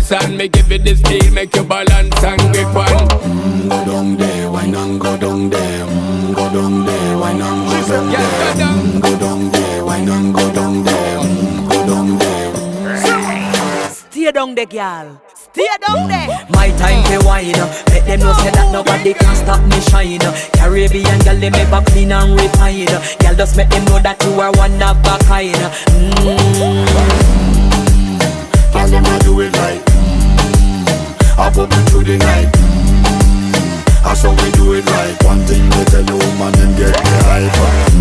dance and me give it this feel, make you balance and grip on. Go down there, why not go down there? Go down there, why not go down there? Go down there, why not go down there? Go down there. Stay down there, girl. Stay down there. My time to wine. Let them know say that nobody can stop me shine. Caribbean girl, they make back clean and refine. Girl, just make them know that you are one of a kind. Tell them I do it right. I pop it through the night. That's how we do it right. One thing we tell you, man, and get me hype.